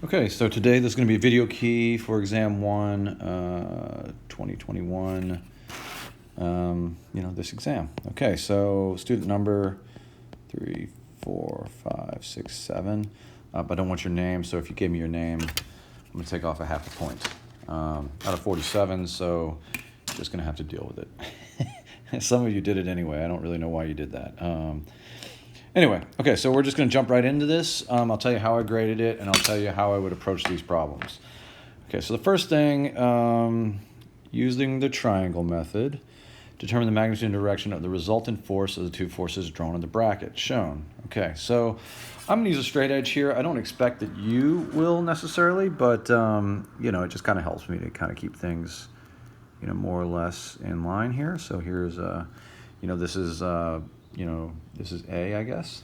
Okay, so today there's going to be a video key for exam 1, 2021, this exam. Okay, so student number 3, 4, 5, 6, 7. But I don't want your name, so if you gave me your name, I'm going to take off a half a point. Out of 47, so just going to have to deal with it. Some of you did it anyway. I don't really know why you did that. Anyway, okay, so we're just going to jump right into this. I'll tell you how I graded it, and I'll tell you how I would approach these problems. Okay, so the first thing, using the triangle method, determine the magnitude and direction of the resultant force of the two forces drawn in the bracket, shown. Okay, so I'm going to use a straight edge here. I don't expect that you will necessarily, but, it just kind of helps me to kind of keep things, more or less in line here. So here's, this is... this is A, I guess.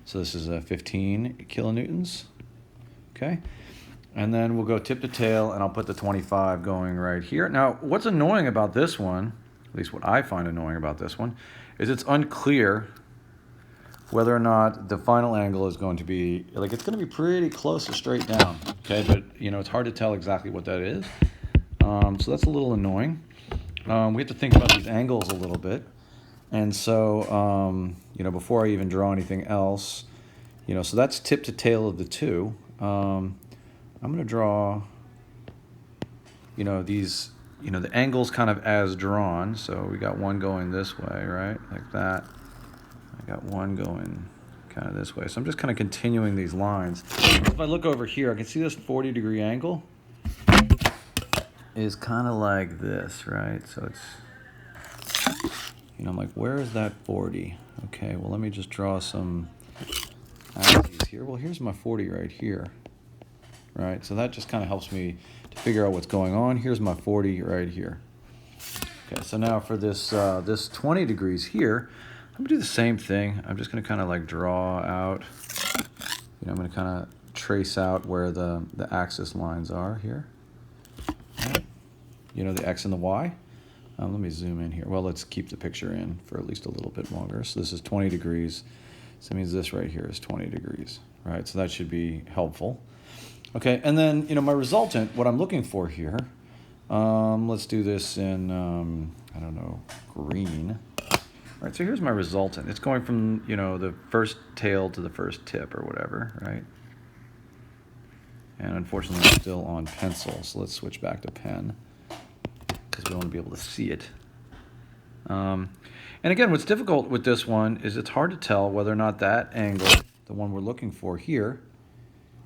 So this is 15 kilonewtons. Okay. And then we'll go tip to tail, and I'll put the 25 going right here. Now, what's annoying about this one, at least what I find annoying about this one, is it's unclear whether or not the final angle is going to be, it's going to be pretty close to straight down. Okay, but, it's hard to tell exactly what that is. So that's a little annoying. We have to think about these angles a little bit. And so, before I even draw anything else, so that's tip to tail of the two. I'm going to draw, these, the angles kind of as drawn. So we got one going this way, right? Like that. I got one going kind of this way. So I'm just kind of continuing these lines. If I look over here, I can see this 40-degree angle is kind of like this, right? So it's... I'm like, where is that 40? Okay, well, let me just draw some axes here. Well, here's my 40 right here, right? So that just kind of helps me to figure out what's going on. Here's my 40 right here. Okay, so now for this this 20 degrees here, I'm going to do the same thing. I'm just going to kind of like draw out, I'm going to kind of trace out where the axis lines are here. Right. The X and the Y. Let me zoom in here. Well, let's keep the picture in for at least a little bit longer. So this is 20 degrees. So that means this right here is 20 degrees, right? So that should be helpful. Okay, and then, my resultant, what I'm looking for here, let's do this in, green. All right, so here's my resultant. It's going from, the first tail to the first tip or whatever, right? And unfortunately, I'm still on pencil, so let's switch back to pen, because we want to be able to see it. And again, what's difficult with this one is it's hard to tell whether or not that angle, the one we're looking for here,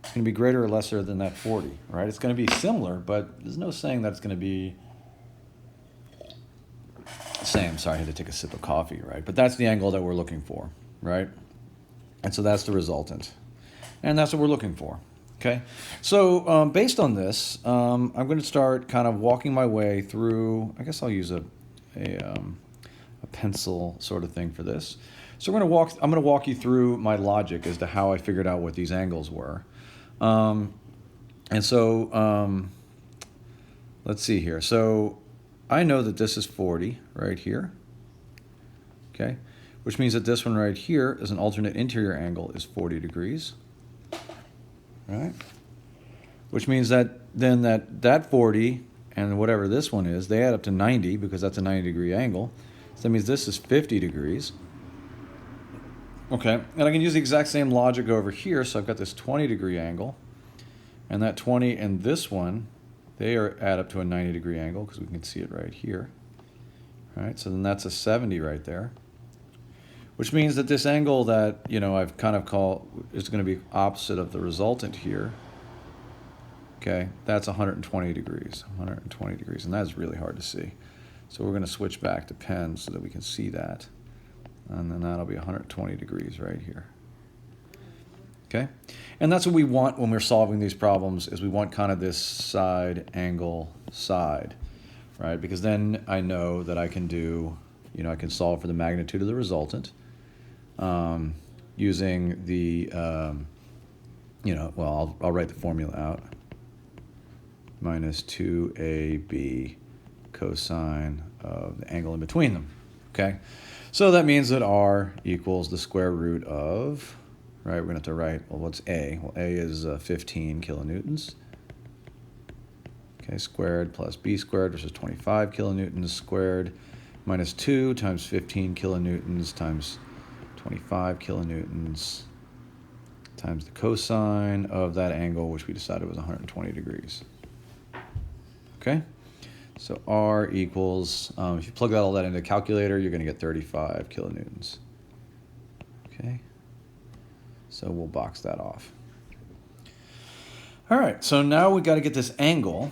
is going to be greater or lesser than that 40, right? It's going to be similar, but there's no saying that it's going to be the same. Sorry, I had to take a sip of coffee, right? But that's the angle that we're looking for, right? And so that's the resultant. And that's what we're looking for. Okay, so based on this, I'm going to start kind of walking my way through. I guess I'll use a pencil sort of thing for this. So I'm going to walk you through my logic as to how I figured out what these angles were. And so let's see here. So I know that this is 40 right here. Okay, which means that this one right here is an alternate interior angle is 40 degrees. Right? Which means that then that 40 and whatever this one is, they add up to 90 because that's a 90-degree angle. So that means this is 50 degrees. Okay, and I can use the exact same logic over here. So I've got this 20-degree angle, and that 20 and this one, they add up to a 90-degree angle because we can see it right here. All right, so then that's a 70 right there. Which means that this angle that, I've kind of called is going to be opposite of the resultant here. Okay, that's 120 degrees, 120 degrees, and that's really hard to see. So we're going to switch back to pen so that we can see that. And then that'll be 120 degrees right here. Okay, and that's what we want when we're solving these problems is we want kind of this side angle side, right? Because then I know that I can do, I can solve for the magnitude of the resultant. Using the, I'll write the formula out. Minus 2ab cosine of the angle in between them. Okay, so that means that r equals the square root of right? We're going to have to write, well, what's A? Well, A is 15 kilonewtons. Okay, squared plus B squared, which is 25 kilonewtons squared, minus 2 times 15 kilonewtons times 25 kilonewtons times the cosine of that angle, which we decided was 120 degrees. Okay, so R equals, if you plug all that into a calculator, you're going to get 35 kilonewtons. Okay, so we'll box that off. All right, so now we've got to get this angle.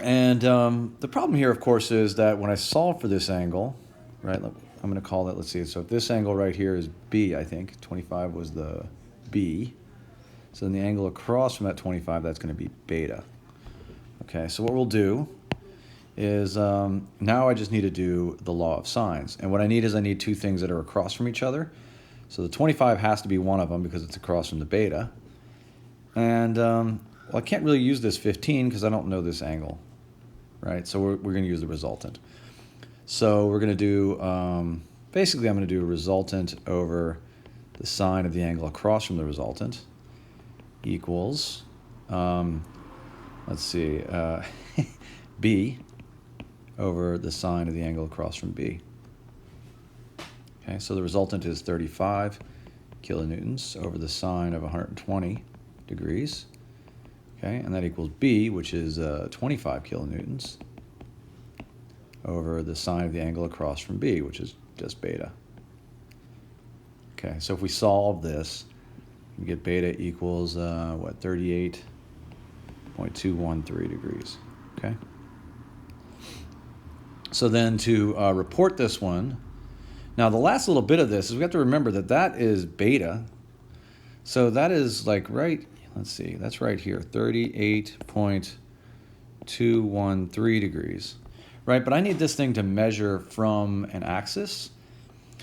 And the problem here, of course, is that when I solve for this angle, right, I'm going to call that, let's see, so if this angle right here is B, I think, 25 was the B. So then the angle across from that 25, that's going to be beta. Okay, so what we'll do is now I just need to do the law of sines. And what I need is I need two things that are across from each other. So the 25 has to be one of them because it's across from the beta. And well, I can't really use this 15 because I don't know this angle, right? So we're going to use the resultant. So we're going to do, basically I'm going to do a resultant over the sine of the angle across from the resultant equals, let's see, B over the sine of the angle across from B. Okay, so the resultant is 35 kilonewtons over the sine of 120 degrees. Okay, and that equals B, which is 25 kilonewtons over the sine of the angle across from B, which is just beta. Okay, so if we solve this, we get beta equals, what, 38.213 degrees. Okay. So then to report this one, now the last little bit of this is we have to remember that that is beta. So that is like right, let's see, that's right here, 38.213 degrees, right? But I need this thing to measure from an axis.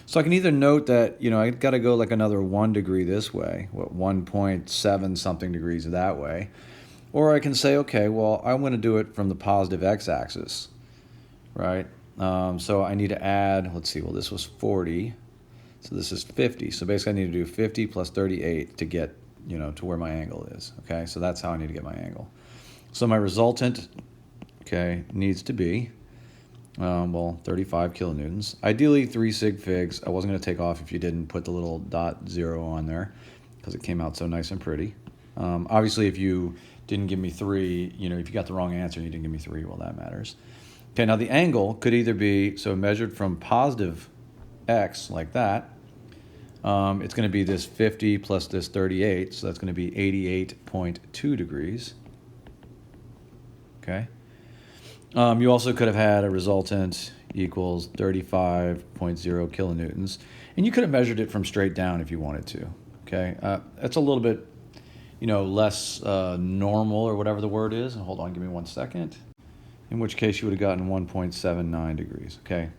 So I can either note that, you know, I've got to go like another 1 degree this way, what, 1.7 something degrees that way. Or I can say, okay, well, I'm going to do it from the positive x-axis, right? So I need to add, let's see, well, this was 40. So this is 50. So basically I need to do 50 plus 38 to get, you know, to where my angle is. Okay, so that's how I need to get my angle. So my resultant, okay, needs to be, well, 35 kilonewtons. Ideally 3 sig figs. I wasn't going to take off if you didn't put the little .0 on there because it came out so nice and pretty. Obviously if you didn't give me 3, you know, if you got the wrong answer and you didn't give me 3, well, that matters. Okay, now the angle could either be, so measured from positive x, like that, it's going to be this 50 plus this 38, so that's going to be 88.2 degrees. Okay. You also could have had a resultant equals 35.0 kilonewtons, and you could have measured it from straight down if you wanted to. Okay, that's a little bit, you know, less normal or whatever the word is. And hold on, give me 1 second. In which case you would have gotten 1.79 degrees. Okay.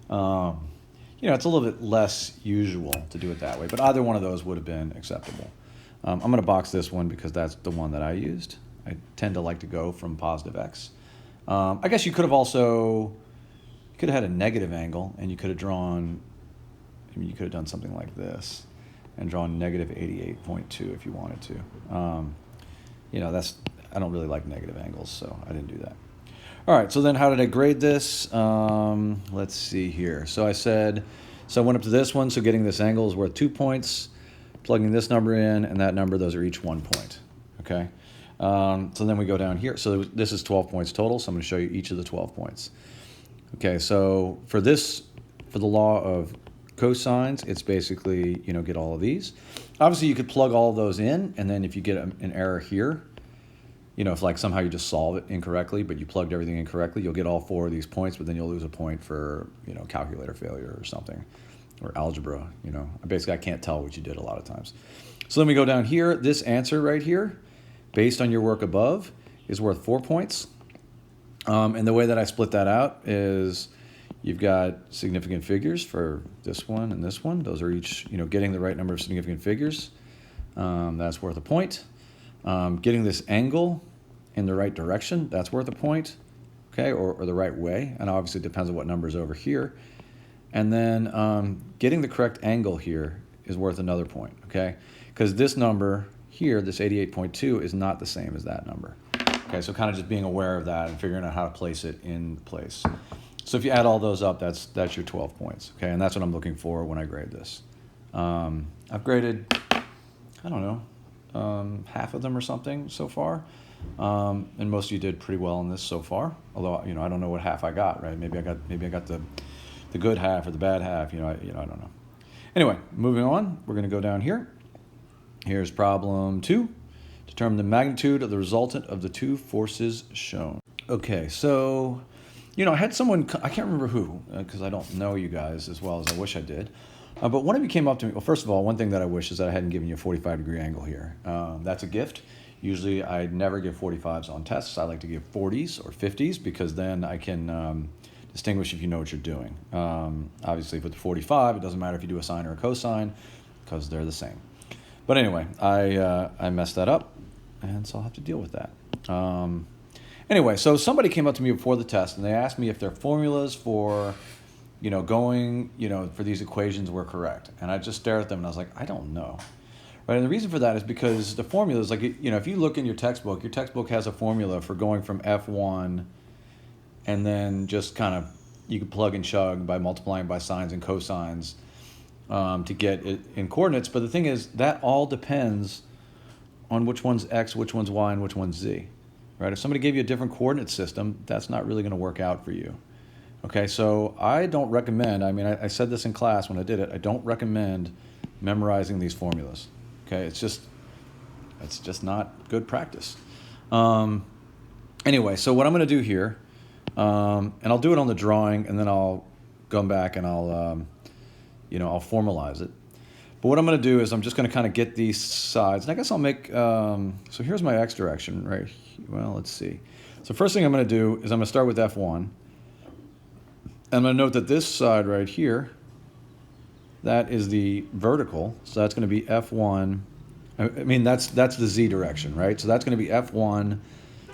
You know, it's a little bit less usual to do it that way, but either one of those would have been acceptable. I'm going to box this one because that's the one that I used. I tend to like to go from positive x. I guess you could have also, you could have had a negative angle, and you could have drawn, I mean, you could have done something like this and drawn negative 88.2 if you wanted to. You know, that's, I don't really like negative angles, so I didn't do that. All right, so then how did I grade this? Let's see here. So I said, so I went up to this one, so getting this angle is worth 2 points, plugging this number in, and that number, those are each 1 point, okay? So then we go down here. So this is 12 points total, so I'm gonna show you each of the 12 points. Okay, so for this, for the law of cosines, it's basically, you know, get all of these. Obviously, you could plug all of those in, and then if you get an error here, you know, if like somehow you just solve it incorrectly, but you plugged everything incorrectly, you'll get all 4 of these points, but then you'll lose a point for, you know, calculator failure or something, or algebra, you know. Basically, I can't tell what you did a lot of times. So then we go down here. This answer right here, based on your work above, is worth 4 points. And the way that I split that out is you've got significant figures for this one and this one. Those are each, you know, getting the right number of significant figures. That's worth a point. Getting this angle in the right direction, that's worth a point, okay, or the right way, and obviously it depends on what number is over here. And then getting the correct angle here is worth another point, okay? Because this number here, this 88.2, is not the same as that number. Okay, so kind of just being aware of that and figuring out how to place it in place. So if you add all those up, that's your 12 points, okay? And that's what I'm looking for when I grade this. I've graded, I don't know, half of them or something so far. And most of you did pretty well in this so far. Although, I don't know what half I got, right? Maybe I got the good half or the bad half, I don't know. Anyway, moving on, we're going to go down here. Here's problem 2. Determine the magnitude of the resultant of the two forces shown. Okay, so, I had someone, I can't remember who, because I don't know you guys as well as I wish I did. But one of you came up to me. Well, first of all, one thing that I wish is that I hadn't given you a 45-degree angle here. That's a gift. Usually I never give 45s on tests. I like to give 40s or 50s because then I can distinguish if you know what you're doing. Obviously, with the 45, it doesn't matter if you do a sine or a cosine because they're the same. But anyway, I messed that up, and so I'll have to deal with that. Anyway, so somebody came up to me before the test, and they asked me if their formulas for, going, for these equations were correct. And I just stared at them, and I was like, I don't know. Right? And the reason for that is because the formulas, like, if you look in your textbook has a formula for going from F1, and then just kind of, you can plug and chug by multiplying by sines and cosines to get it in coordinates. But the thing is, that all depends on which one's X, which one's Y, and which one's Z. Right? If somebody gave you a different coordinate system, that's not really going to work out for you. Okay, so I don't recommend, I said this in class when I did it, I don't recommend memorizing these formulas. Okay, it's just not good practice. Anyway, so what I'm going to do here, and I'll do it on the drawing, and then I'll come back and I'll formalize it. But what I'm going to do is I'm just going to kind of get these sides, and I guess I'll make, so here's my X direction, right? Well, let's see. So first thing I'm going to do is I'm going to start with F1. I'm going to note that this side right here, that is the vertical, so that's going to be F1. That's the Z direction, right? So that's going to be F1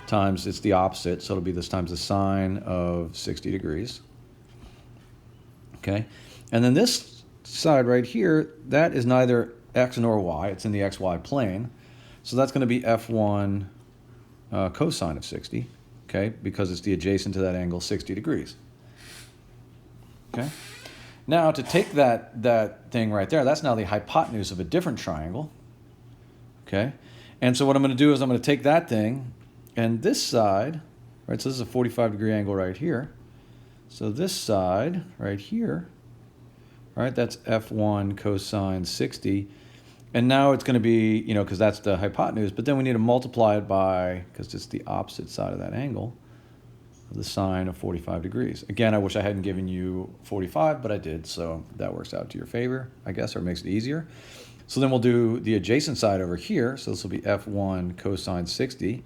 times, it's the opposite, so it'll be this times the sine of 60 degrees. Okay? And then this side right here, that is neither X nor Y, it's in the XY plane. So that's going to be F1 cosine of 60, okay? Because it's the adjacent to that angle, 60 degrees. Okay? Now, to take that thing right there, that's now the hypotenuse of a different triangle. Okay? And so what I'm going to do is I'm going to take that thing, and this side, right, so this is a 45-degree angle right here. So this side right here, right, that's F1 cosine 60. And now it's going to be, because that's the hypotenuse, but then we need to multiply it by, because it's the opposite side of that angle, the sine of 45 degrees. Again, I wish I hadn't given you 45, but I did, so that works out to your favor, I guess, or makes it easier. So then we'll do the adjacent side over here, so this will be F1 cosine 60,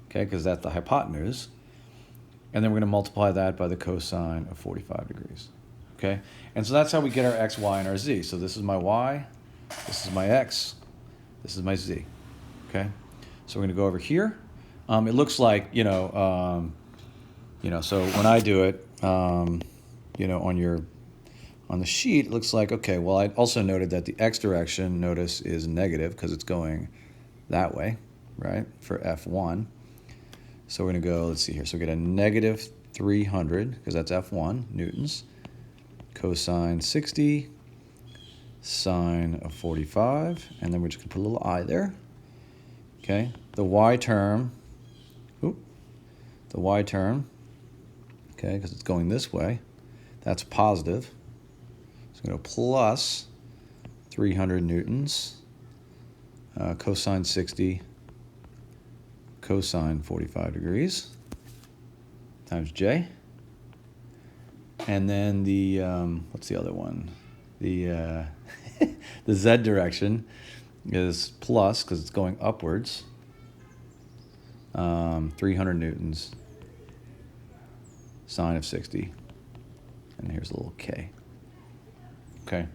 okay, because that's the hypotenuse. And then we're going to multiply that by the cosine of 45 degrees, okay? And so that's how we get our X, Y, and our Z. So this is my Y, this is my X, this is my Z, okay? So we're going to go over here. It looks like, so when I do it, on the sheet, it looks like, okay, well, I also noted that the X direction, notice, is negative because it's going that way, right, for F1. So we're going to go, let's see here, so we get a negative 300, because that's F1, newtons, cosine 60, sine of 45, and then we're just going to put a little I there, okay? The Y term, okay, because it's going this way, that's positive. So I'm going to go plus 300 newtons, cosine 60, cosine 45 degrees, times J. And then the, what's the other one? The, the Z direction is plus, because it's going upwards, 300 newtons, sine of 60, and here's a little K. Okay,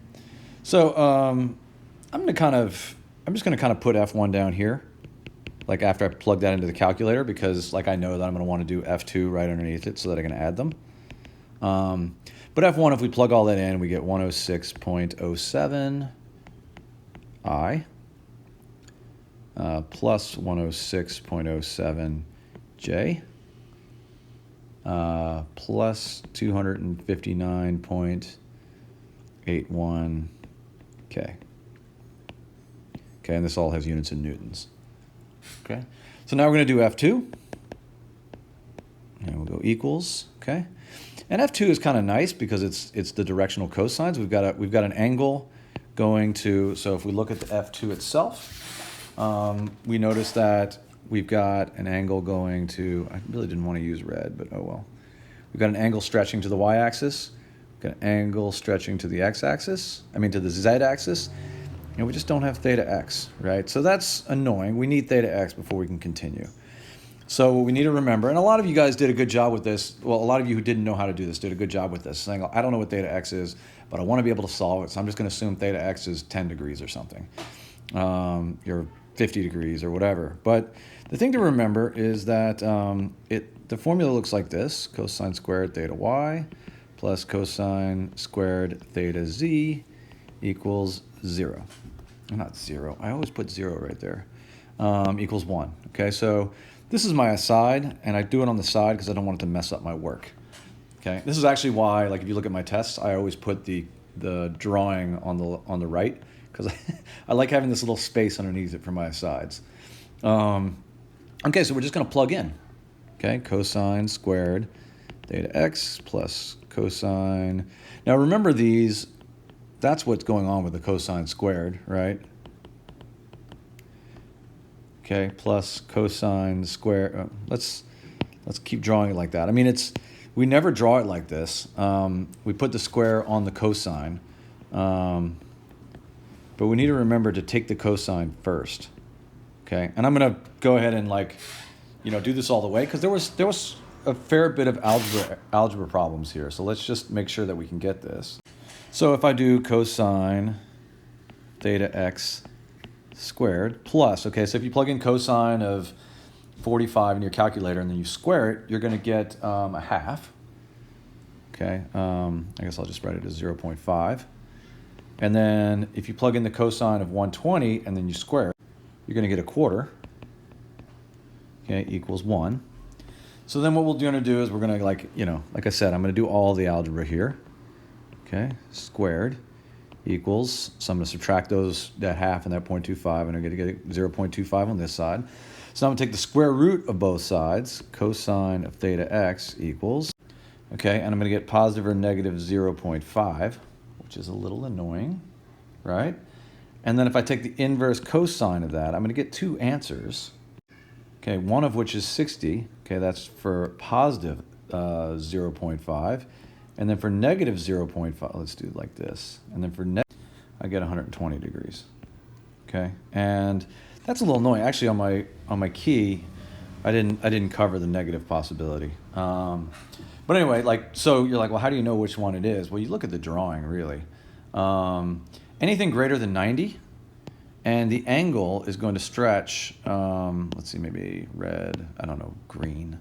so I'm just gonna kind of put F1 down here, like after I plug that into the calculator, because like I know that I'm gonna want to do F2 right underneath it so that I can add them. But F1, if we plug all that in, we get 106.07, I plus 106.07J plus 259.81K. Okay, and this all has units in newtons. Okay, so now we're going to do F2. And we'll go equals, okay? And F2 is kind of nice because it's the directional cosines. We've got an angle going to, so if we look at the F2 itself, we notice that we've got an angle going to, I really didn't want to use red, but oh well. We've got an angle stretching to the y-axis, we've got an angle stretching to the x-axis, to the z-axis, and we just don't have theta x, right? So that's annoying. We need theta x before we can continue. So what we need to remember, and a lot of you guys did a good job with this, well, a lot of you who didn't know how to do this did a good job with this, saying, I don't know what theta x is, but I want to be able to solve it, so I'm just going to assume theta x is 10 degrees or something, or 50 degrees or whatever. But the thing to remember is that the formula looks like this: cosine squared theta y plus cosine squared theta z equals 0. Not 0, I always put 0 right there, equals 1. Okay, so this is my aside, and I do it on the side because I don't want it to mess up my work. Okay, this is actually why, like, if you look at my tests, I always put the drawing on the right, because I like having this little space underneath it for my asides. Okay, so we're just going to plug in. Okay, cosine squared theta x plus cosine. Now remember these. That's what's going on with the cosine squared, right? Okay, plus cosine square. Let's keep drawing it like that. We never draw it like this. We put the square on the cosine, but we need to remember to take the cosine first. Okay, and I'm gonna go ahead and do this all the way because there was a fair bit of algebra problems here. So let's just make sure that we can get this. So if I do cosine theta x squared plus, okay, so if you plug in cosine of 45 in your calculator and then you square it, you're going to get a half. Okay, I guess I'll just write it as 0.5. And then if you plug in the cosine of 120 and then you square it, you're going to get a quarter. Okay, equals 1. So then what we're going to do is we're going to, like I said, I'm going to do all the algebra here. Okay, squared equals, so I'm going to subtract that half and that 0.25, and I'm going to get 0.25 on this side. So I'm going to take the square root of both sides. Cosine of theta x equals, okay, and I'm going to get positive or negative 0.5, which is a little annoying, right? And then if I take the inverse cosine of that, I'm going to get two answers. Okay, one of which is 60. Okay, that's for positive 0.5. And then for negative 0.5, let's do it like this. And then for I get 120 degrees. Okay, and that's a little annoying. Actually, on my key, I didn't cover the negative possibility. But anyway, so you're like, well, how do you know which one it is? Well, you look at the drawing, really. Anything greater than 90, and the angle is going to stretch. Let's see, maybe red. I don't know, green.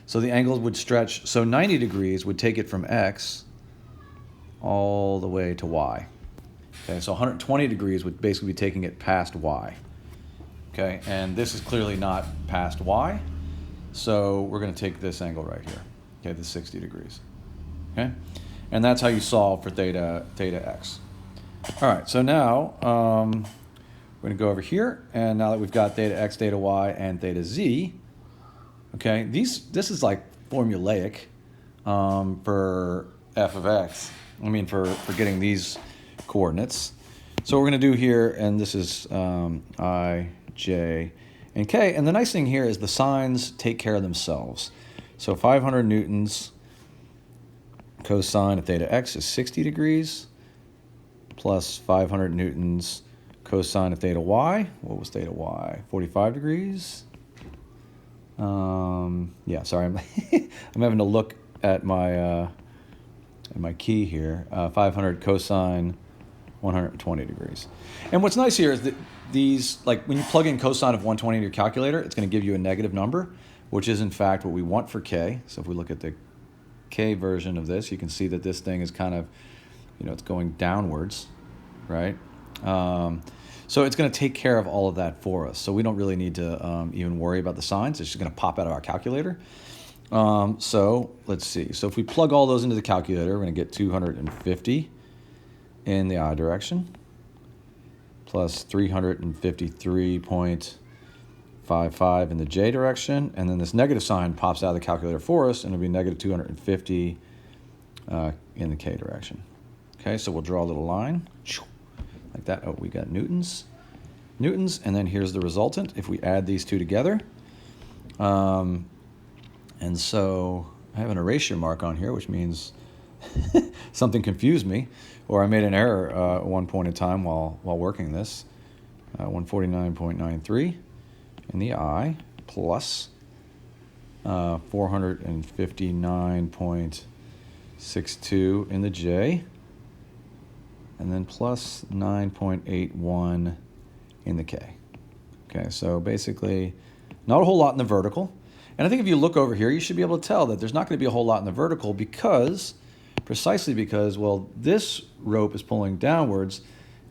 So the angle would stretch, so 90 degrees would take it from x all the way to y. Okay, so 120 degrees would basically be taking it past y. Okay, and this is clearly not past y, so we're going to take this angle right here. Okay, the 60 degrees. Okay, and that's how you solve for theta x. All right, so now we're going to go over here, and now that we've got theta x, theta y, and theta z, okay, this is like formulaic for f of x. For getting these coordinates. So what we're going to do here, and this is I, j, and k. And the nice thing here is the signs take care of themselves. So 500 newtons cosine of theta x is 60 degrees plus 500 newtons cosine of theta y. What was theta y? 45 degrees. Yeah, sorry, I'm having to look at my key here. 500 cosine 120 degrees. And what's nice here is that these, when you plug in cosine of 120 in your calculator, it's going to give you a negative number, which is in fact what we want for k. So if we look at the k version of this, you can see that this thing is kind of, it's going downwards, right? So it's going to take care of all of that for us. So we don't really need to even worry about the signs. It's just going to pop out of our calculator. So let's see. So if we plug all those into the calculator, we're going to get 250 in the I direction, plus 353.55 in the J direction, and then this negative sign pops out of the calculator for us, and it'll be negative 250 in the K direction. Okay, so we'll draw a little line like that. Oh, we got newtons, and then here's the resultant if we add these two together. And so I have an erasure mark on here, which means something confused me, or I made an error at one point in time while working this. 149.93 in the I, plus 459.62 in the J, and then plus 9.81 in the K. Okay, so basically not a whole lot in the vertical. And I think if you look over here, you should be able to tell that there's not going to be a whole lot in the vertical precisely because, well, this rope is pulling downwards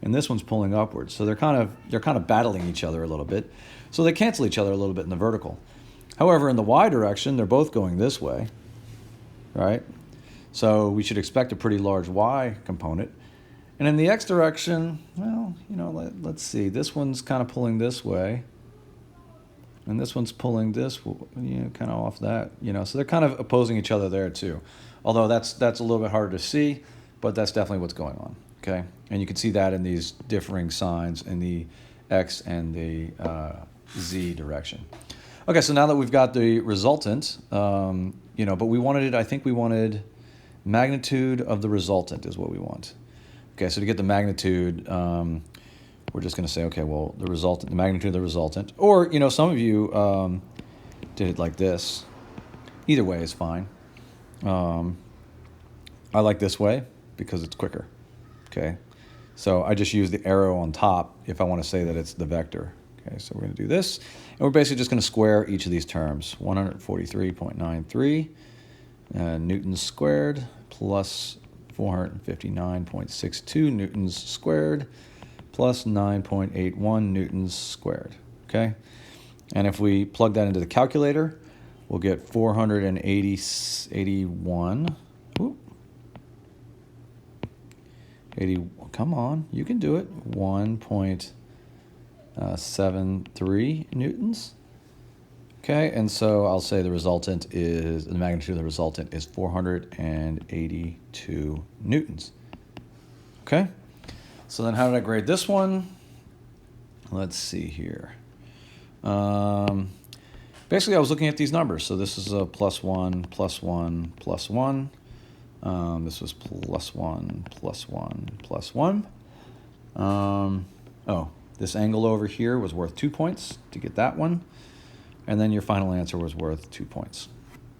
and this one's pulling upwards. So they're kind of battling each other a little bit. So they cancel each other a little bit in the vertical. However, in the Y direction, they're both going this way, right? So we should expect a pretty large Y component. And in the X direction, well, let's see. This one's kind of pulling this way. And this one's pulling this, kind of off that, So they're kind of opposing each other there too. Although that's a little bit harder to see, but that's definitely what's going on, okay? And you can see that in these differing signs in the X and the Z direction. Okay, so now that we've got the resultant, but we wanted I think we wanted magnitude of the resultant is what we want. Okay, so to get the magnitude, we're just going to say, okay, well, the magnitude of the resultant. Or, some of you did it like this. Either way is fine. I like this way because it's quicker. Okay, so I just use the arrow on top if I want to say that it's the vector. Okay, so we're going to do this. And we're basically just going to square each of these terms. 143.93 newtons squared plus 459.62 newtons squared plus 9.81 newtons squared, okay? And if we plug that into the calculator, we'll get 481, 80, come on, you can do it, 1.73 newtons. Okay, and so I'll say the magnitude of the resultant is 482 newtons. Okay, so then how did I grade this one? Let's see here. Basically, I was looking at these numbers. So this is a +1, +1, +1. This was +1, +1, +1. This angle over here was worth 2 points to get that one. And then your final answer was worth 2 points.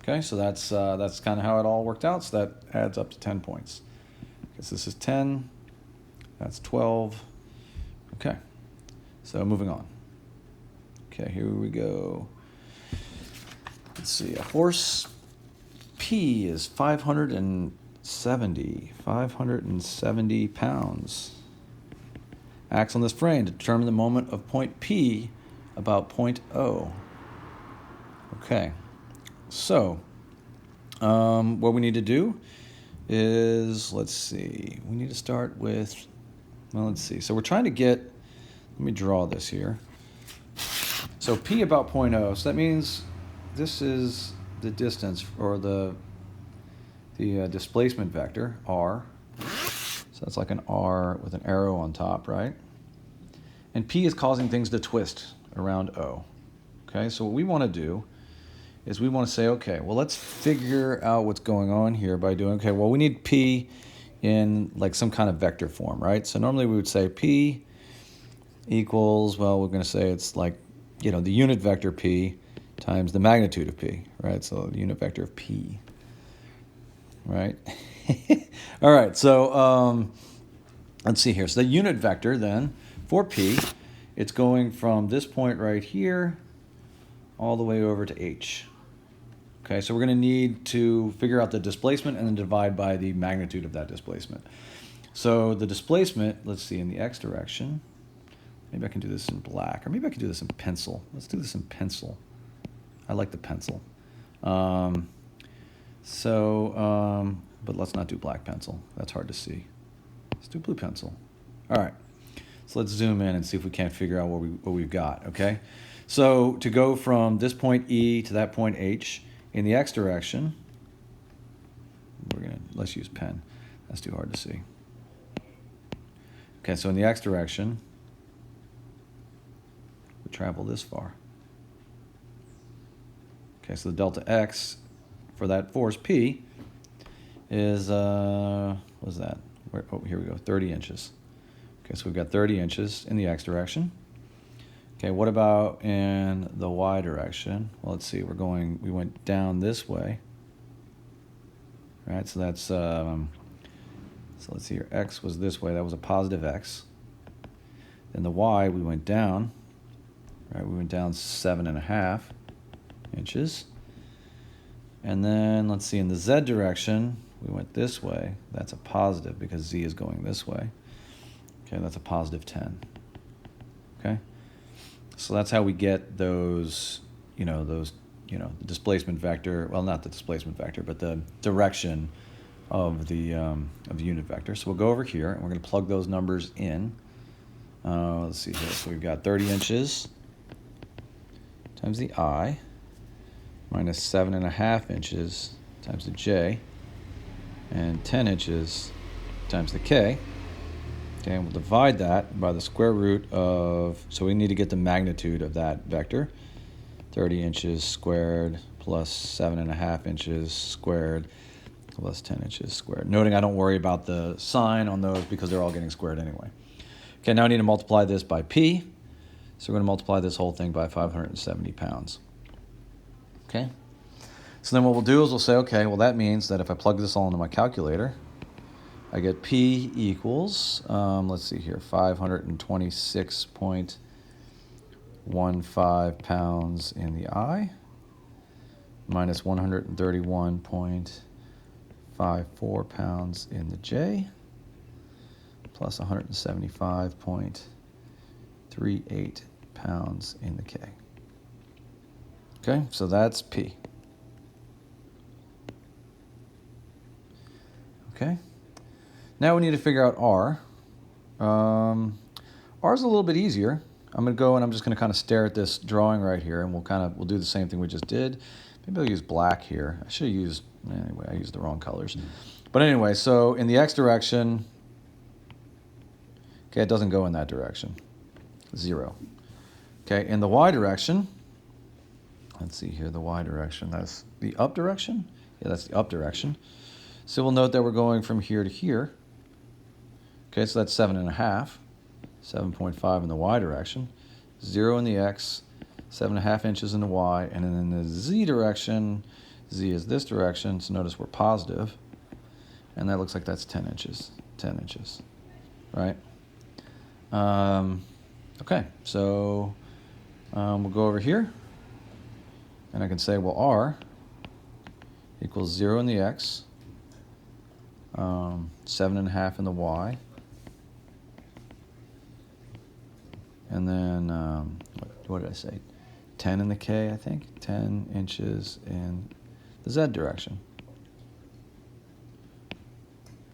Okay, so that's kind of how it all worked out. So that adds up to 10 points. Because this is 10, that's 12. Okay, so moving on. Okay, here we go. Let's see, a horse P is 570 pounds. Acts on this frame to determine the moment of point P about point O. Okay, so what we need to do is, let's see, we need to start with, let's see. So we're trying to get, let me draw this here. So P about point O, so that means this is the distance, or the displacement vector, R. So that's like an R with an arrow on top, right? And P is causing things to twist around O. Okay, so what we want to do is we want to say, okay, well, let's figure out what's going on here by doing, okay, well, we need P in like some kind of vector form, right? So normally we would say P equals, well, we're going to say it's like, the unit vector P times the magnitude of P, right? So the unit vector of P, right? All right, so let's see here. So the unit vector then for P, it's going from this point right here all the way over to H. Okay, so we're going to need to figure out the displacement and then divide by the magnitude of that displacement. So the displacement, let's see, in the X direction, Maybe I can do this in black, or maybe I can do this in pencil. Let's do this in pencil. I like the pencil. But let's not do black pencil. That's hard to see. Let's do blue pencil. All right. So let's zoom in and see if we can't figure out what we've got, okay? So to go from this point E to that point H in the x direction, let's use pen. That's too hard to see. Okay, so in the x direction, we travel this far. Okay, so the delta x for that force P is, what is that? Here we go, 30 inches. Okay, so we've got 30 inches in the x direction. Okay, what about in the y direction? Well, let's see, we went down this way. All right, so that's, so let's see here, x was this way, that was a positive x. Then the y, we went down, right, we went down 7.5 inches. And then, let's see, in the z direction, we went this way. That's a positive because z is going this way. Okay, that's a positive 10. Okay? So that's how we get those, the displacement vector, well, not the displacement vector, but the direction of the unit vector. So we'll go over here, and we're going to plug those numbers in. Let's see here. So we've got 30 inches times the I minus 7.5 inches times the j, and 10 inches times the k. Okay, and we'll divide that by the square root of, so we need to get the magnitude of that vector. 30 inches squared plus 7.5 inches squared plus 10 inches squared. Noting I don't worry about the sign on those because they're all getting squared anyway. Okay, now I need to multiply this by P. So we're going to multiply this whole thing by 570 pounds. Okay? So then what we'll do is we'll say, okay, well that means that if I plug this all into my calculator, I get P equals, let's see here, 526.15 pounds in the I, minus 131.54 pounds in the J, plus 175.38 pounds in the K. Okay, so that's P. Okay. Now we need to figure out R. R is a little bit easier. I'm going to go and I'm just going to kind of stare at this drawing right here, and we'll do the same thing we just did. Maybe I'll use black here. I should have used, anyway, I used the wrong colors. But anyway, so in the x direction, okay, it doesn't go in that direction. 0. Okay, in the y direction, let's see here, the y direction, that's the up direction? Yeah, that's the up direction. So we'll note that we're going from here to here. Okay, so that's 7.5, 7.5 in the y direction, 0 in the x, 7.5 inches in the y, and then in the z direction, z is this direction, so notice we're positive, and that looks like that's 10 inches, right? Okay, so we'll go over here, and I can say, well, R equals 0 in the x, 7.5 in the y, and then, what did I say? 10 in the K, I think. 10 inches in the Z direction.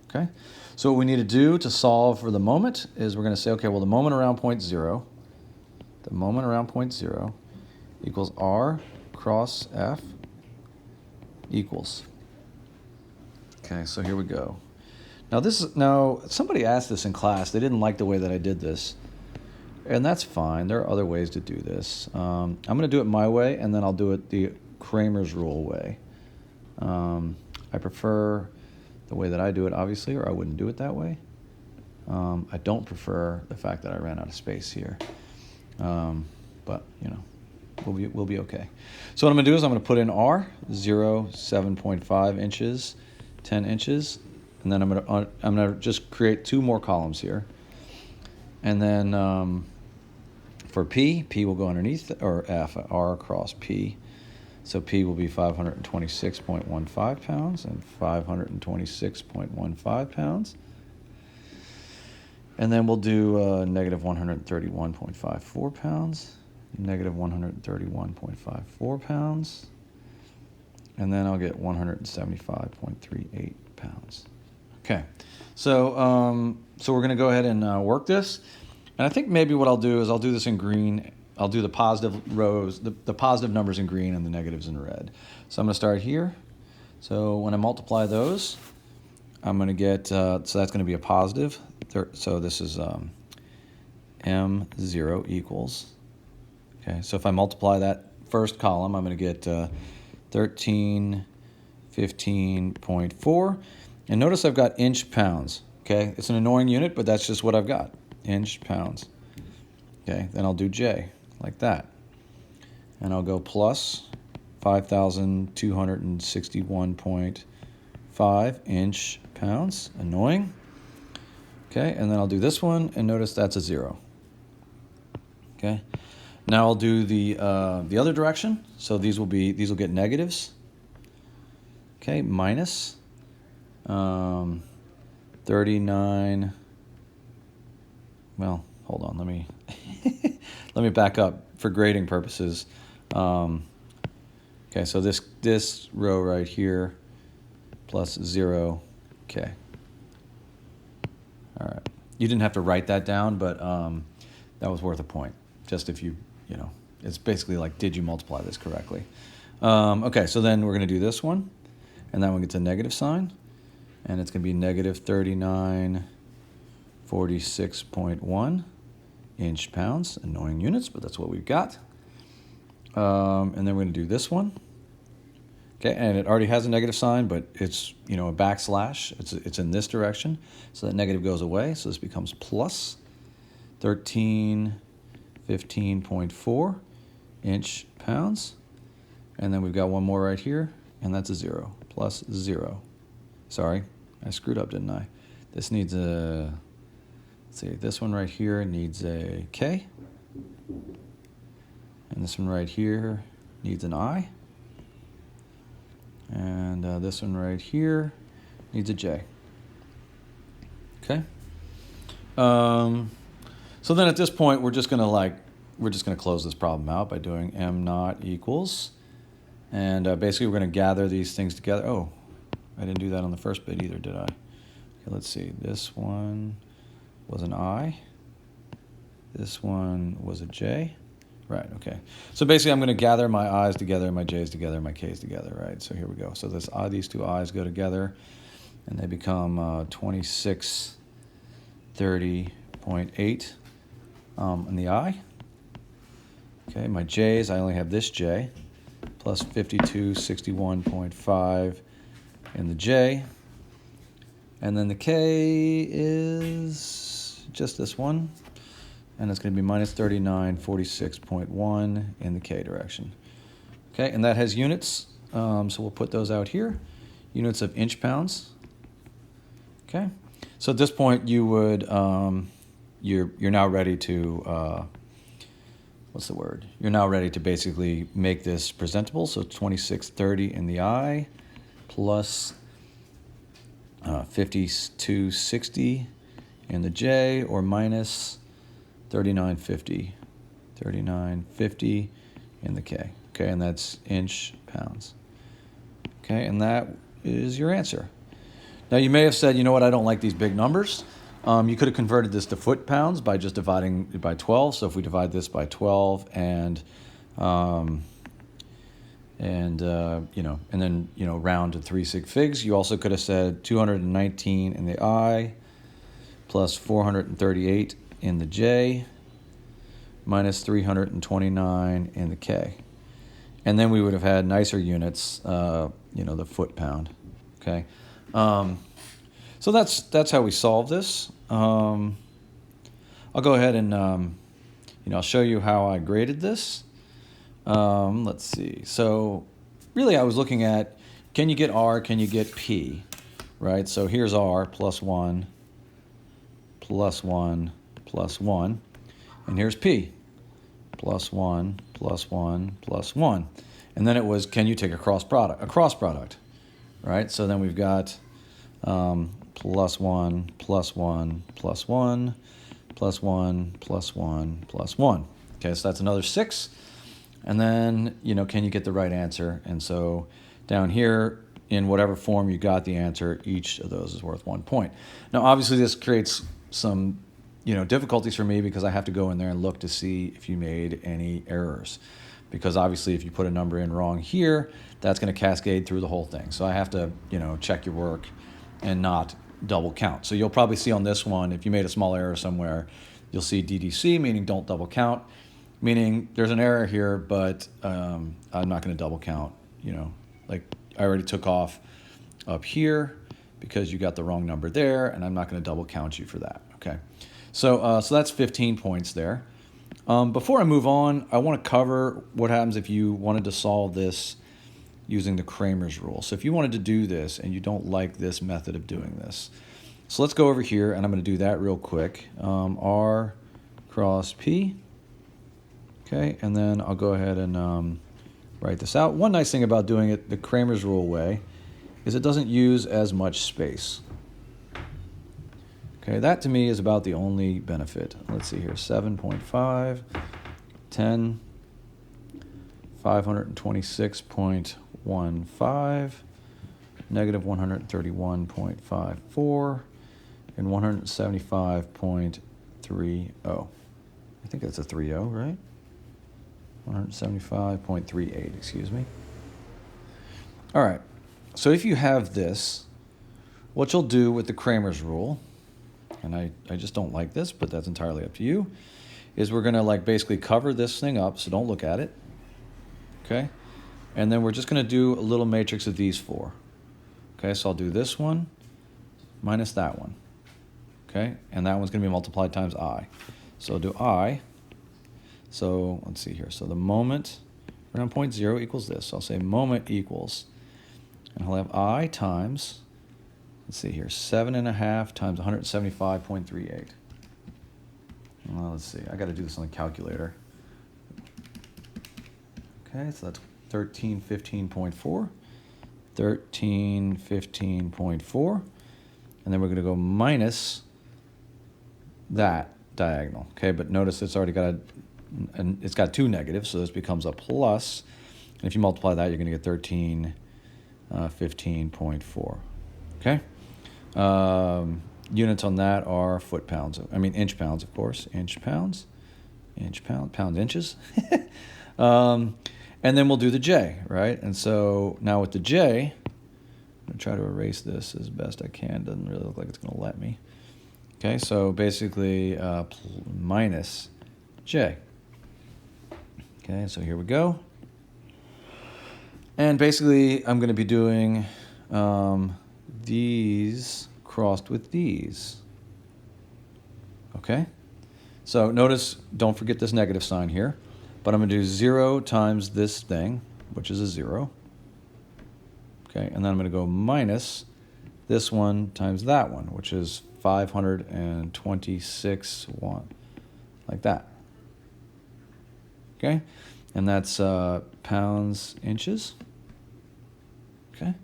Okay? So what we need to do to solve for the moment is we're going to say, okay, well, the moment around point 0, equals R cross F equals. Okay, so here we go. Now somebody asked this in class. They didn't like the way that I did this. And that's fine. There are other ways to do this. I'm going to do it my way, and then I'll do it the Kramer's rule way. I prefer the way that I do it, obviously, or I wouldn't do it that way. I don't prefer the fact that I ran out of space here. But, we'll be okay. So what I'm going to do is I'm going to put in R, 0, 7.5 inches, 10 inches, and then I'm going to just create 2 more columns here. And then for P will go underneath, or F, R across P. So P will be 526.15 pounds and 526.15 pounds. And then we'll do negative 131.54 pounds, negative 131.54 pounds, and then I'll get 175.38 pounds. Okay, so so we're going to go ahead and work this. And I think maybe what I'll do is I'll do this in green. I'll do the positive rows, the positive numbers in green and the negatives in red. So I'm going to start here. So when I multiply those, I'm going to get, so that's going to be a positive. So this is M0 equals, okay, so if I multiply that first column, I'm going to get 1315.4. And notice I've got inch pounds, okay? It's an annoying unit, but that's just what I've got, inch pounds. Okay, then I'll do J, like that. And I'll go plus 5,261.5 inch pounds, annoying. Okay, and then I'll do this one, and notice that's a 0. Okay, now I'll do the other direction. So these will get negatives. Okay, minus 39. Well, hold on. Let me let me back up for grading purposes. Okay, so this row right here plus 0. Okay. All right. You didn't have to write that down, but that was worth a point. Just if you know, it's basically like, did you multiply this correctly? Okay, so then we're going to do this one, and that one gets a negative sign, and it's going to be negative 3946.1 inch pounds, annoying units, but that's what we've got. And then we're going to do this one. Okay, and it already has a negative sign, but it's, you know, a backslash. It's in this direction, so that negative goes away. So this becomes plus 1315.4 inch pounds. And then we've got one more right here, and that's a 0, plus 0. Sorry, I screwed up, didn't I? This needs a, let's see, this one right here needs a K. And this one right here needs an I. And this one right here needs a J. Okay. So then at this point, we're just gonna close this problem out by doing M naught equals, and basically we're gonna gather these things together. Oh, I didn't do that on the first bit either, did I? Okay, let's see. This one was an I. This one was a J. Right, okay. So basically I'm going to gather my I's together, my J's together, my K's together, right? So here we go. So these two I's go together, and they become 2630.8 in the I. Okay, my J's, I only have this J, plus 5261.5 in the J. And then the K is just this one. And it's going to be minus 3946.1 in the K direction. Okay, and that has units, so we'll put those out here. Units of inch pounds. Okay, so at this point you would, you're now ready to, what's the word? You're now ready to basically make this presentable. So 2630 in the I plus 5260 in the J, or minus 3950 in the K. Okay, and that's inch pounds. Okay, and that is your answer. Now you may have said, you know what, I don't like these big numbers. You could have converted this to foot pounds by just dividing it by 12. So if we divide this by 12 and then round to 3 sig figs, you also could have said 219 in the I plus 438 in the J, minus 329 in the K. And then we would have had nicer units, the foot pound. Okay. So that's how we solve this. I'll go ahead and, I'll show you how I graded this. Let's see. So really I was looking at, can you get R, can you get P, right? So here's R, plus 1, plus 1, plus 1, and here's P, plus 1, plus 1, plus 1. And then it was, can you take a cross product, right? So then we've got plus 1, plus 1, plus 1, plus 1, plus 1, plus 1. Okay, so that's another 6. And then, can you get the right answer? And so down here, in whatever form you got the answer, each of those is worth 1 point. Now, obviously, this creates some, difficulties for me because I have to go in there and look to see if you made any errors. Because obviously, if you put a number in wrong here, that's going to cascade through the whole thing. So I have to, check your work and not double count. So you'll probably see on this one, if you made a small error somewhere, you'll see DDC, meaning don't double count, meaning there's an error here, but I'm not going to double count. Like I already took off up here because you got the wrong number there, and I'm not going to double count you for that. Okay, so that's 15 points there. Before I move on, I want to cover what happens if you wanted to solve this using the Cramer's rule. So if you wanted to do this and you don't like this method of doing this, so let's go over here, and I'm going to do that real quick. R cross P. Okay, and then I'll go ahead and write this out. One nice thing about doing it the Cramer's rule way is it doesn't use as much space. Okay, that to me is about the only benefit. Let's see here, 7.5, 10, 526.15, negative 131.54, and 175.30. I think that's a 30, right? 175.38, excuse me. All right, so if you have this, what you'll do with the Cramer's rule, and I just don't like this, but that's entirely up to you, is we're going to basically cover this thing up, so don't look at it, okay? And then we're just going to do a little matrix of these 4. Okay, so I'll do this one minus that one, okay? And that one's going to be multiplied times I. So I'll do I. So let's see here. So the moment around point 0 equals this. So I'll say moment equals, and I'll have I times, let's see here, 7.5 times 175.38. Well, let's see. I got to do this on the calculator. Okay, so that's 1315.4. 1315.4. And then we're going to go minus that diagonal. Okay, but notice it's already got it's got 2 negatives, so this becomes a plus. And if you multiply that, you're going to get 1315.4. Okay. Units on that are inch pounds, of course. Inch pounds, pounds, inches. And then we'll do the J, right? And so now with the J, I'm going to try to erase this as best I can. Doesn't really look like it's going to let me. Okay, so basically minus J. Okay, so here we go. And basically, I'm going to be doing these crossed with these. Okay? So notice, don't forget this negative sign here. But I'm going to do 0 times this thing, which is a 0. Okay, and then I'm going to go minus this one times that one, which is 526, like that. Okay, and that's pounds, inches. Okay,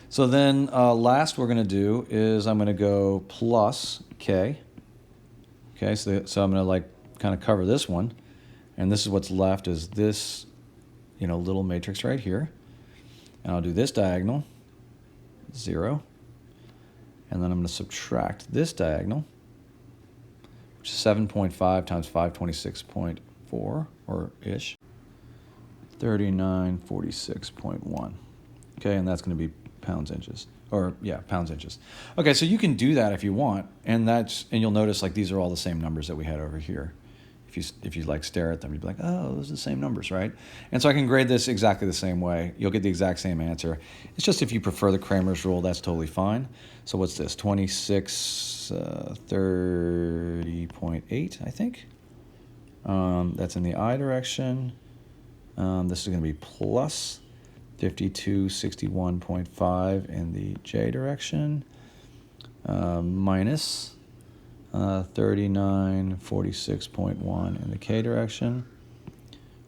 so then last we're going to do is I'm going to go plus K. Okay, so I'm going to kind of cover this one. And this is what's left is this, little matrix right here. And I'll do this diagonal, 0. And then I'm going to subtract this diagonal, which is 7.5 times 526.4, or ish, 3946.1. Okay, and that's going to be pounds, inches. Pounds, inches. Okay, so you can do that if you want. And you'll notice these are all the same numbers that we had over here. If you stare at them, you'd be like, oh, those are the same numbers, right? And so I can grade this exactly the same way. You'll get the exact same answer. It's just if you prefer the Cramer's rule, that's totally fine. So what's this? 2630.8, I think. That's in the I direction. This is going to be plus 5261.5 in the J direction. Minus 3946.1 in the K direction,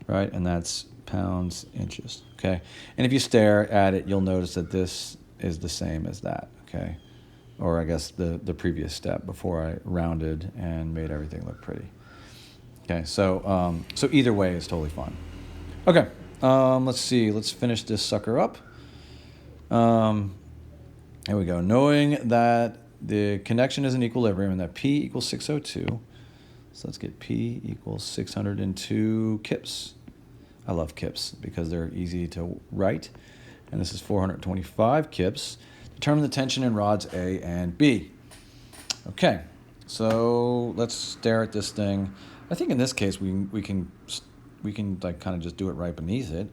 right? And that's pounds, inches, okay? And if you stare at it, you'll notice that this is the same as that, okay? or I guess the previous step before I rounded and made everything look pretty. Okay, so either way is totally fine. Okay, let's see. Let's finish this sucker up. Here we go. Knowing that the connection is in equilibrium and that P equals 602, so let's get P equals 602 kips. I love kips because they're easy to write. And this is 425 kips. Determine the tension in rods A and B. Okay, so let's stare at this thing. I think in this case we can like kind of just do it right beneath it.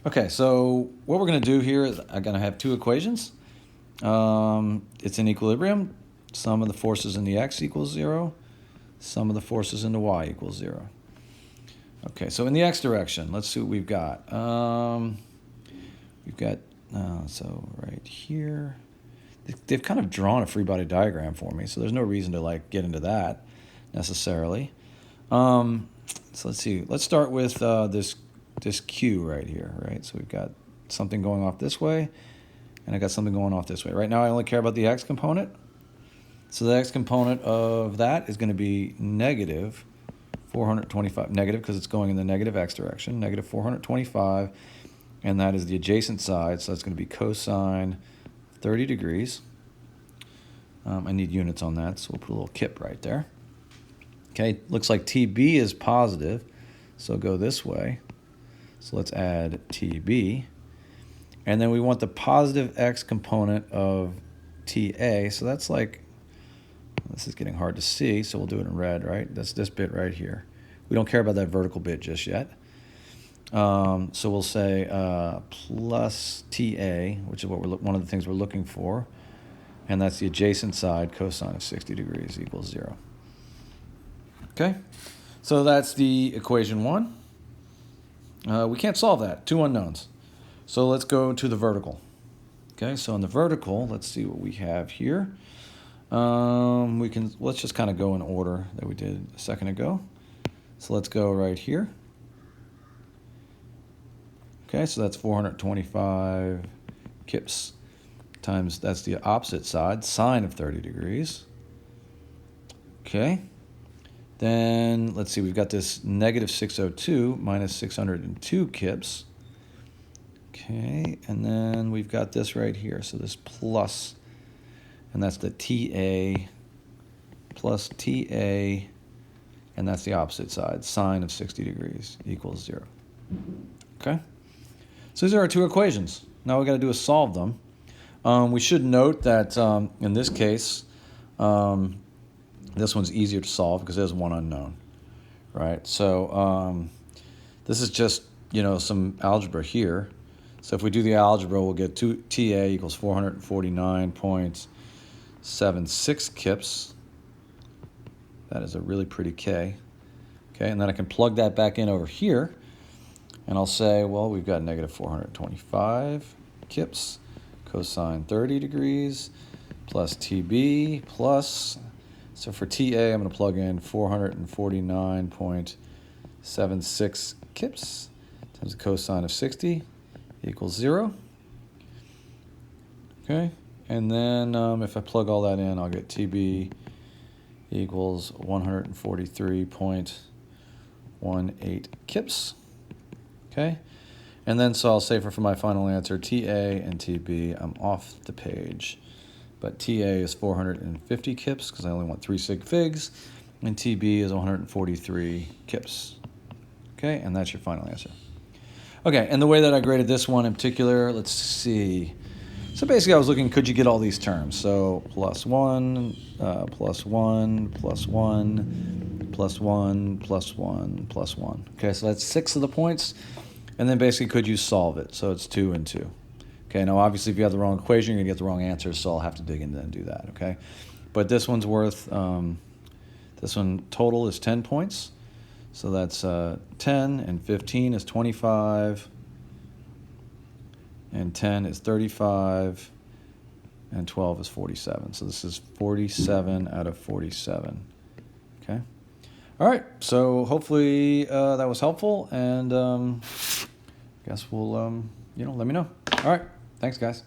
Okay, so what we're going to do here is I'm going to have two equations. It's in equilibrium. Sum of the forces in the x equals 0. Sum of the forces in the y equals 0. Okay, so in the x direction, let's see what we've got. So right here, they've kind of drawn a free body diagram for me, so there's no reason to like get into that necessarily. So let's see. Let's start with this Q right here, right? So we've got something going off this way, and I got something going off this way. Right now I only care about the x component. So the x component of that is going to be negative 425, negative because it's going in the negative x direction, negative 425, and that is the adjacent side, so that's going to be cosine 30 degrees. I need units on that, so we'll put a little kip right there. Okay, looks like TB is positive, so go this way. So let's add TB. And then we want the positive x component of TA, so that's like, this is getting hard to see, so we'll do it in red, right? That's this bit right here. We don't care about that vertical bit just yet. So we'll say plus TA, which is what one of the things we're looking for, and that's the adjacent side, cosine of 60 degrees equals 0. Okay, so that's the equation 1. We can't solve that, 2 unknowns. So let's go to the vertical. Okay, so on the vertical, let's see what we have here. Let's just kind of go in order that we did a second ago. So let's go right here. Okay, so that's 425 kips times, that's the opposite side, sine of 30 degrees. Okay, then let's see, we've got this negative 602 minus 602 kips. Okay, and then we've got this right here, so this plus, and that's the TA plus TA, and that's the opposite side, sine of 60 degrees equals 0. Okay, so these are our 2 equations. Now we've got to do is solve them. We should note that in this case, this one's easier to solve because there's one unknown, right? So this is just, some algebra here. So if we do the algebra, we'll get TA equals 449.76 kips. That is a really pretty K. Okay, and then I can plug that back in over here, and I'll say, well, we've got negative 425 kips, cosine 30 degrees, plus TB, plus, so for TA, I'm going to plug in 449.76 kips times the cosine of 60 equals 0. Okay, and then if I plug all that in, I'll get TB equals 143.18 kips. Okay, and then so I'll say for my final answer, TA and TB, I'm off the page. But TA is 450 kips because I only want 3 sig figs, and TB is 143 kips. Okay, and that's your final answer. Okay, and the way that I graded this one in particular, let's see. So basically I was looking, could you get all these terms? So plus 1, plus 1, plus 1, plus 1, plus 1, plus 1. Okay, so that's 6 of the points. And then basically, could you solve it? So it's 2 and 2. Okay, now obviously if you have the wrong equation, you're going to get the wrong answer, so I'll have to dig into and do that, okay? But this one's worth, this one total is 10 points. So that's 10, and 15 is 25, and 10 is 35, and 12 is 47. So this is 47 out of 47, okay? All right, so hopefully that was helpful, and I guess we'll, let me know. All right, thanks, guys.